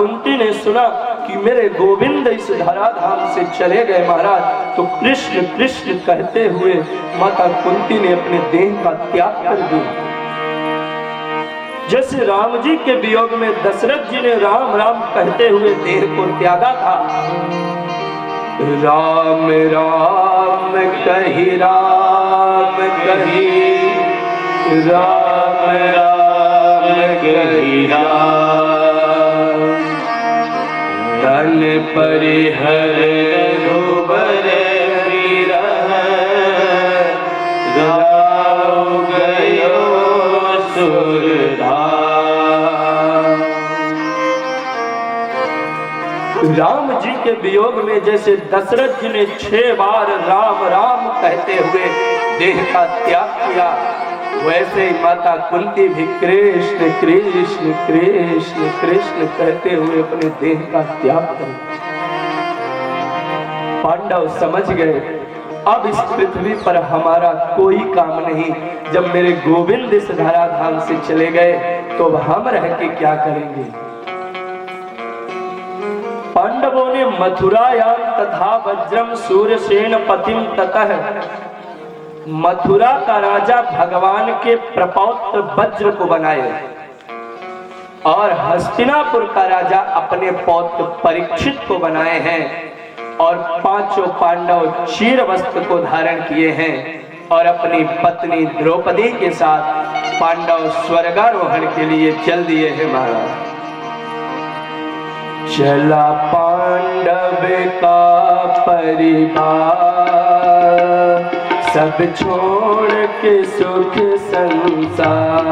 कुंती ने सुना कि मेरे गोविंद इस धराधाम से चले गए महाराज, तो कृष्ण कृष्ण कहते हुए माता कुंती ने अपने देह का त्याग कर दिया। जैसे राम जी के वियोग में दशरथ जी ने राम राम कहते हुए देह को त्यागा था, राम राम कही राम कही, राम राम कही राम, तन परिहर रघुबर बिरह, राम गयो सुरधाम। राम जी के वियोग में जैसे दशरथ जी ने 6 बार राम राम कहते हुए देह का त्याग किया, वैसे ही माता कुंती भी कृष्ण कृष्ण कृष्ण कृष्ण कहते हुए अपने देह का त्याग कर। पांडव समझ गए अब इस पृथ्वी पर हमारा कोई काम नहीं, जब मेरे गोविंद इस धराधाम से चले गए तो हम रह के क्या करेंगे। पांडवों ने मथुरायाम तथा वज्रम सूर्यसेन पतिम ततः, मथुरा का राजा भगवान के प्रपौत्र वज्र को बनाए और हस्तिनापुर का राजा अपने पौत्र परीक्षित को बनाए हैं, और 5 पांडव चीर वस्त्र को धारण किए हैं और अपनी पत्नी द्रौपदी के साथ पांडव स्वर्गारोहण के लिए चल दिए हैं महाराज। चला पांडव का परिवार, सब छोड़ के सुख संसार,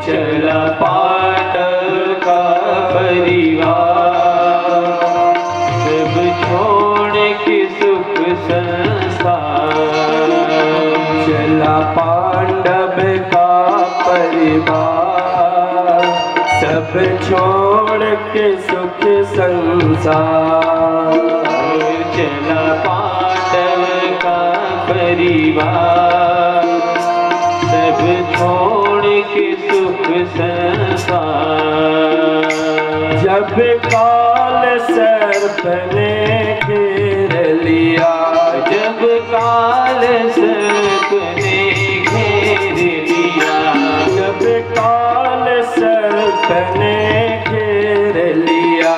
चला पांडव का परिवार, सब छोड़ के सुख संसार, चला पांडव का परिवार, सब छोड़ के सुख संसार, चला पांडव का परिवार, सब छोड़ के सुख संसार। जब काल सर्प ने घेर लिया, जब काल सर्प ने घेर लिया, जब काल सर्प ने घेर लिया,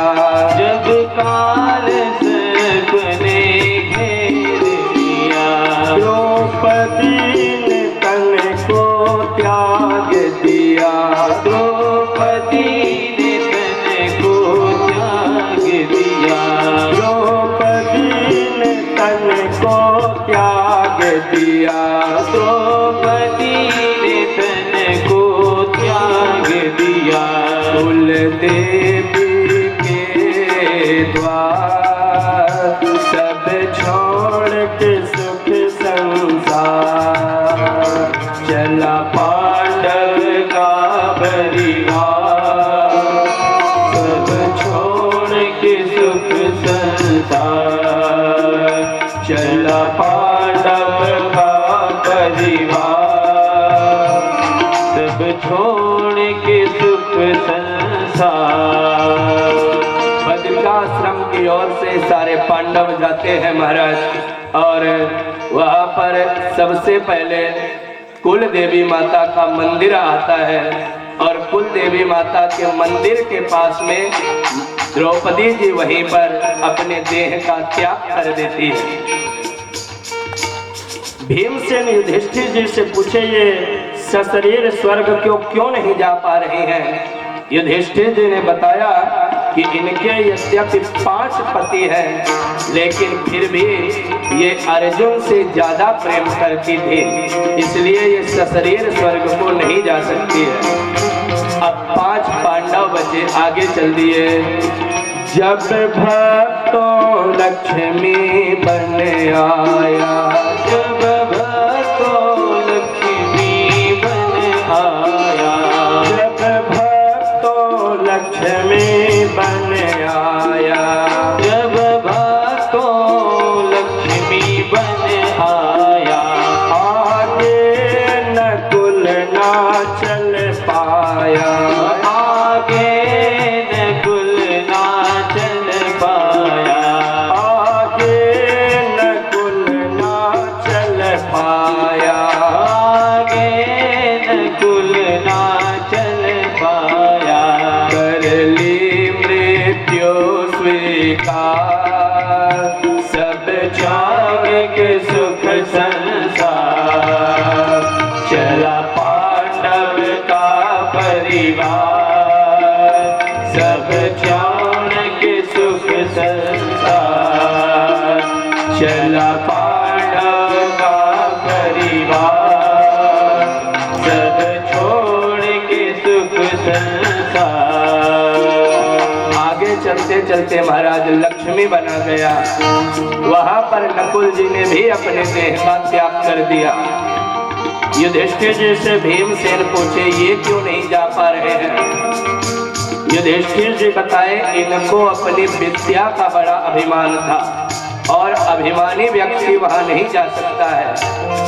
जब काल सर्प ने घेर लिया, द्रौपदी ने तन को त्याग दिया, द्रौपदी ने तन को त्याग दिया, द्रौपदी ने तन को त्याग दिया, द्रौपदी ने तन को त्याग दिया, कुल देवी के द्वार, सब छोड़ के सुख संसार, चला पांडव का परिवार, सब छोड़ के सुख संसार, चला पांडव का परिवार, सब छोड़ के सुख संसार। बद्रिकाश्रम की ओर से सारे पांडव जाते हैं महाराज, और वहां पर सबसे पहले कुल देवी माता का मंदिर आता है, और कुल देवी माता के मंदिर के पास में द्रौपदी जी वहीं पर अपने देह का त्याग कर देती है। भीमसेन युधिष्ठिर जी से पूछे ये सशरीर स्वर्ग क्यों नहीं जा पा रहे हैं। युधिष्ठिर जी ने बताया कि इनके यद्यपि 5 पति हैं, लेकिन फिर भी ये अर्जुन से ज्यादा प्रेम करती थी, इसलिए ये सशरीर स्वर्ग को नहीं जा सकती है। अब 5 पांडव बचे, आगे चल दिए। जब भक्तों लक्ष्मी बन आया, जब भक्तों लक्ष्मी बन आया, जब भक्तों लक्ष्मी बन आया, जब भक्तों लक्ष्मी बन आया, आगे नकुल ना चल पाया, आगे विकार, सब त्याग के सुख संसार, चला पांडव का परिवार, सब त्याग के सुख संसार, चला पांडव का परिवार, सब छोड़ के सुख संसार। आगे चलते चलते महाराज लक्ष्मी बना गया। वहां पर नकुल जी ने भी अपने देह का त्याग कर दिया। युधिष्ठिर जी से भीमसेन पूछे ये क्यों नहीं जा पा रहे हैं? युधिष्ठिर जी बताए इनको अपनी विद्या का बड़ा अभिमान था और अभिमानी व्यक्ति वहां नहीं जा सकता है,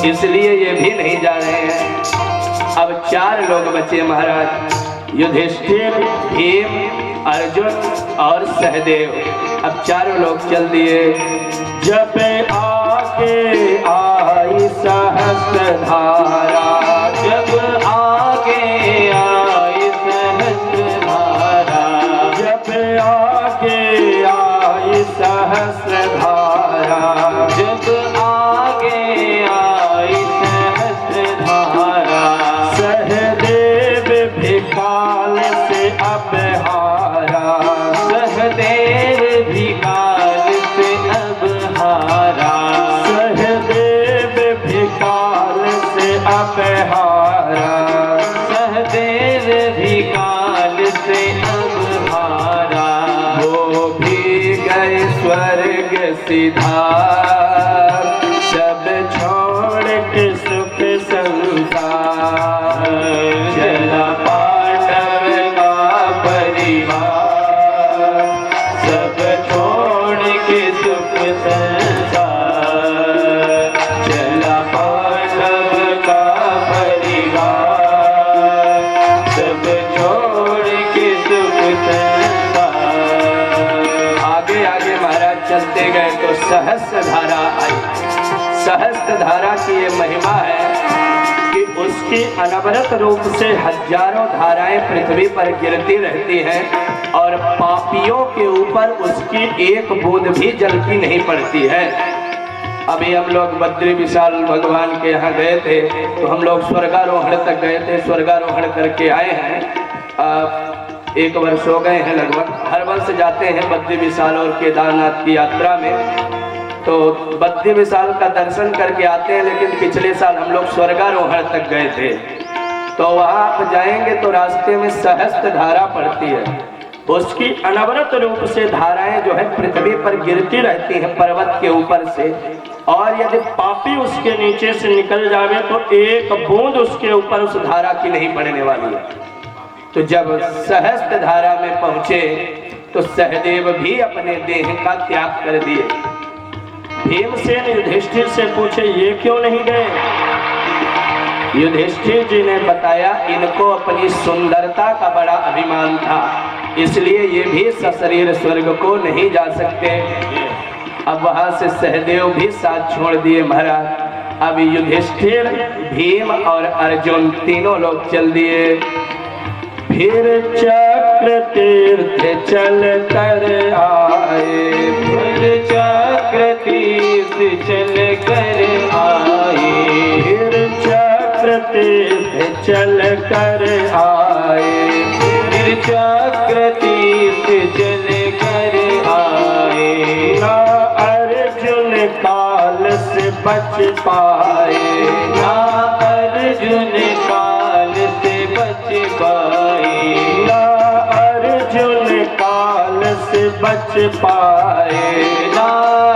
इसलिए ये भी नहीं जा रहे हैं। अब 4 लोग बचे महाराज, युधिष्ठिर, भीम, अर्जुन और सहदेव। अब 4 लोग चल दिए। जब आगे आई सहस्त्रधारा, जब आगे आई सहस्त्रधारा, जब आगे आई सहस्त्रधारा, जब आगे आई सहस्त्रधारा, सहदेव भी काल से अब हारा, सहदेव भी काल से अब हारा, सहदेव भी काल से अब हारा, सहदेव भी काल से अब हारा। वो भी गए स्वर्ग सिधार, सब छोड़ के सुख संसार, चला पांडव का परिवार, सब छोड़ के सुख संसार, चला पांडव का परिवार, सब छोड़ के सुख संसार। आगे आगे महाराज चलते गए तो सहस्त्रधारा आई। सहस्त्रधारा की ये महिमा है कि उसकी अनवरत रूप से हजारों धाराएं पृथ्वी पर गिरती रहती हैं और पापियों के ऊपर उसकी एक बूंद भी जल की नहीं पड़ती है। अभी हम लोग बद्री विशाल भगवान के यहाँ गए थे तो हम लोग स्वर्गारोहण तक गए थे, स्वर्गारोहण करके आए हैं। 1 वर्ष हो गए हैं लगभग। हर वर्ष जाते हैं बद्री विशाल और केदारनाथ की यात्रा में, तो बद्री विशाल का दर्शन करके आते हैं। लेकिन पिछले साल हम लोग स्वर्गारोहण तक गए थे, तो वहाँ आप जाएंगे तो रास्ते में सहस्त्रधारा पड़ती है। उसकी अनवरत रूप से धाराएं जो है पृथ्वी पर गिरती रहती हैं पर्वत के ऊपर से, और यदि पापी उसके नीचे से निकल जावे तो एक बूंद उसके ऊपर उस धारा की नहीं पड़ने वाली है। तो जब सहस्त्रधारा में पहुंचे तो सहदेव भी अपने देह का त्याग कर दिए। भीमसेन युधिष्ठिर से पूछे ये क्यों नहीं गए? युधिष्ठिर जी ने बताया इनको अपनी सुंदरता का बड़ा अभिमान था, इसलिए ये भी सशरीर स्वर्ग को नहीं जा सकते। अब वहां से सहदेव भी साथ छोड़ दिए महाराज। अब युधिष्ठिर, भीम और अर्जुन तीनों लोग चल दिए। फिर चक्र तीर्थ चल कर आए, फिर चक्र तीर्थ चल कर आए, फिर चक्र तीर्थ चल कर आए, फिर चक्र तीर्थ चल कर आए। ना अर्जुन काल से बच पाए, ना अर्जुन काल से बच पाए, ना अर्जुन काल से बच पाए, ना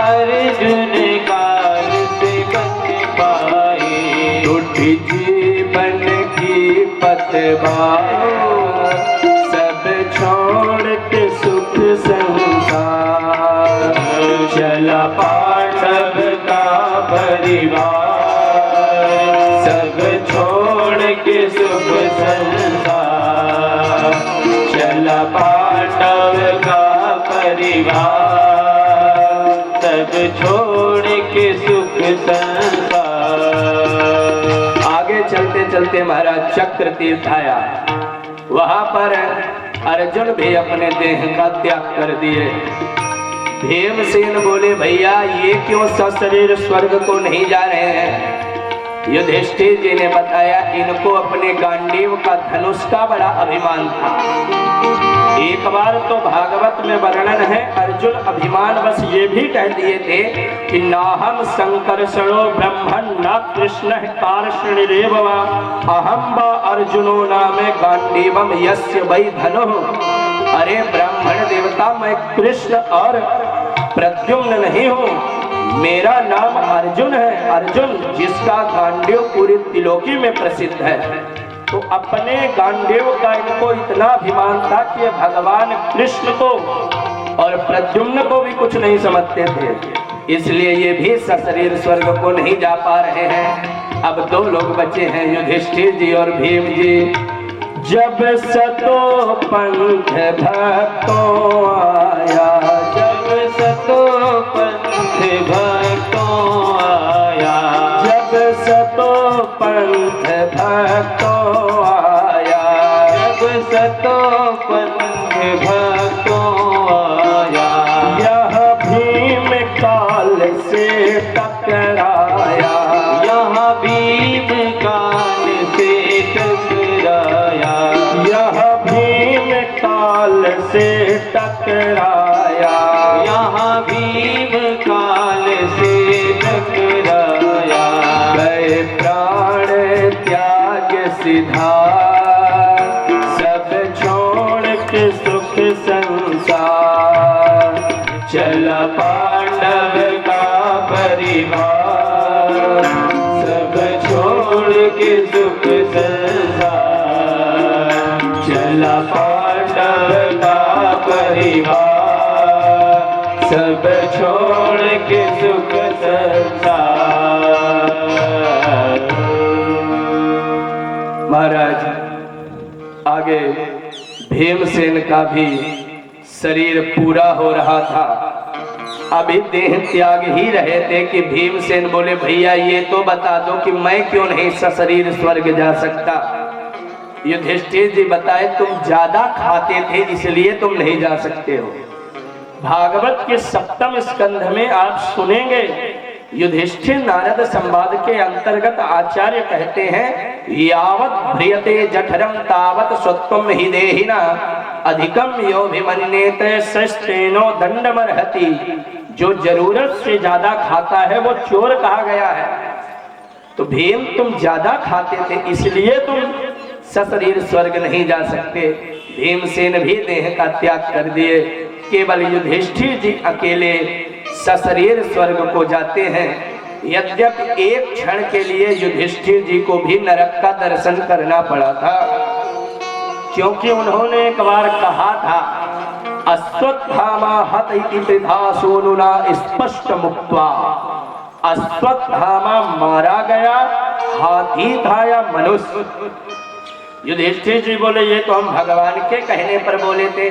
अर्जुन काल से बच पाए। टूटी जीवन की पतवार, सब छोड़ के सुख संसार, चला पांडव का परिवार, सब छोड़ के सुख संसार, चला पांडव का परिवार, सब छोड़ के सुख संसार। आगे चलते चलते महाराज चक्र तीर्थ आया। वहां पर अर्जुन भी अपने देह का त्याग कर दिए। भीमसेन बोले भैया ये क्यों सशरीर स्वर्ग को नहीं जा रहे हैं? युधिष्ठिर जी ने बताया इनको अपने गांडीव का धनुष का बड़ा अभिमान था। एक बार तो भागवत में वर्णन है, अर्जुन अभिमान बस ये भी कह दिए थे कि नाहम संकर्षणो ब्रह्मण न कृष्ण कार्षणिरेव वा अहम व अर्जुनो नामे गांडीवम यस्य वै धनुः। अरे ब्राह्मण देवता मैं कृष्ण और प्रद्युम्न नहीं हूँ, मेरा नाम अर्जुन है, अर्जुन जिसका गांडीव पूरी त्रिलोकी में प्रसिद्ध है। तो अपने गांडीव का इनको इतना अभिमान था कि भगवान कृष्ण को और प्रद्युम्न को भी कुछ नहीं समझते थे, इसलिए ये भी सशरीर स्वर्ग को नहीं जा पा रहे हैं। अब दो लोग बचे हैं, युधिष्ठिर जी और भीम जी। जब सतो पंथ भक्तों आया, जब सतो पंथ भक्तों आया, जब सतो पंथ भक्तों आया, जब सतो पंथ भक्तों आया, यह भीम काल से टकराया, यह भीम काल से टकराया, यह भीम काल से टकराया, यह भीम काल से टकराया। गए प्राण त्याग सिधार, सब छोड़ के सुख संसार, चला पांडव का परिवार, सब छोड़ के सुख संसार, चला पांडव का परिवार, सब छोड़ के सुख संसार। महाराज आगे भीमसेन का भी शरीर पूरा हो रहा था, अभी देह त्याग ही रहे थे कि भीमसेन बोले भैया ये तो बता दो कि मैं क्यों नहीं सशरीर स्वर्ग जा सकता। युधिष्ठिर जी बताए तुम ज्यादा खाते थे इसलिए तुम नहीं जा सकते हो। भागवत के 7वें स्कंध में आप सुनेंगे युधिष्ठिर नारद संवाद के अंतर्गत आचार्य कहते हैं यावत भ्रियते जठरम तावत स्वत्वम हि देहिना अधिकम यो भिमन्येते सस्तेनो दंडमर्हति। जो जरूरत से ज्यादा खाता है वो चोर कहा गया है। तो भीम तुम ज्यादा खाते थे इसलिए तुम सशरीर स्वर्ग नहीं जा सकते। भीमसेन भी देह का त्याग कर दिए, केवल युधिष्ठिर जी अकेले सशरीर स्वर्ग को जाते हैं। यद्यपि एक क्षण के लिए युधिष्ठिर जी को भी नरक का दर्शन करना पड़ा था, क्योंकि उन्होंने एक बार कहा था अश्वत्थामा हत इति त्रिधा सोनुना स्पष्ट मुक्त्वा। अश्वत्थामा मारा गया, हाथी था या मनुष्य। युधिष्ठिर जी बोले ये तो हम भगवान के कहने पर बोले थे।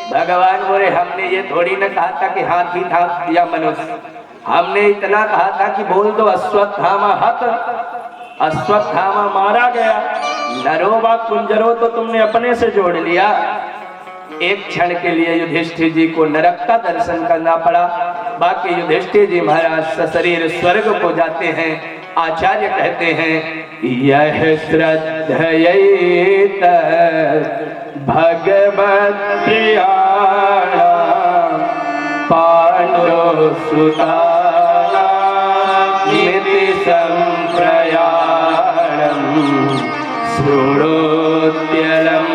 भगवान बोले हमने ये थोड़ी न कहा था कि हाथी था या मनुष्य, हमने इतना कहा था कि बोल दो अश्वत्थामा हत, अश्वत्थामा मारा गया। नरो वा कुंजरो तो तुमने अपने से जोड़ लिया। एक क्षण के लिए युधिष्ठिर जी को नरक का दर्शन करना पड़ा। बाकी युधिष्ठिर जी महाराज सशरीर स्वर्ग को जाते हैं। आचार्य कहते हैं यह श्रद्धयेत भगवत प्रियाणा पांडव सुताना निति संप्रयाणम शृणोत्यलं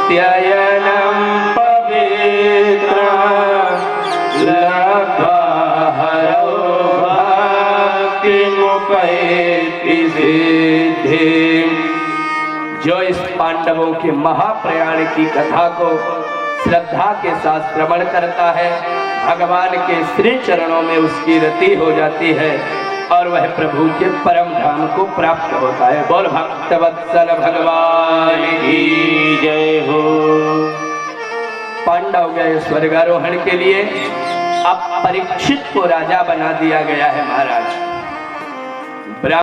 स्वस्त्ययनं पवित्र लब्धहरो भक्तिमुपैति सिद्धिम्। जो इस पांडवों के महाप्रयाण की कथा को श्रद्धा के साथ श्रवण करता है, भगवान के श्री चरणों में उसकी रति हो जाती है और वह प्रभु के परम धाम को प्राप्त होता है। बोल भक्तवत्सल भगवान की जय हो। पांडव गए स्वर्गारोहण के लिए। अब परीक्षित को राजा बना दिया गया है महाराज।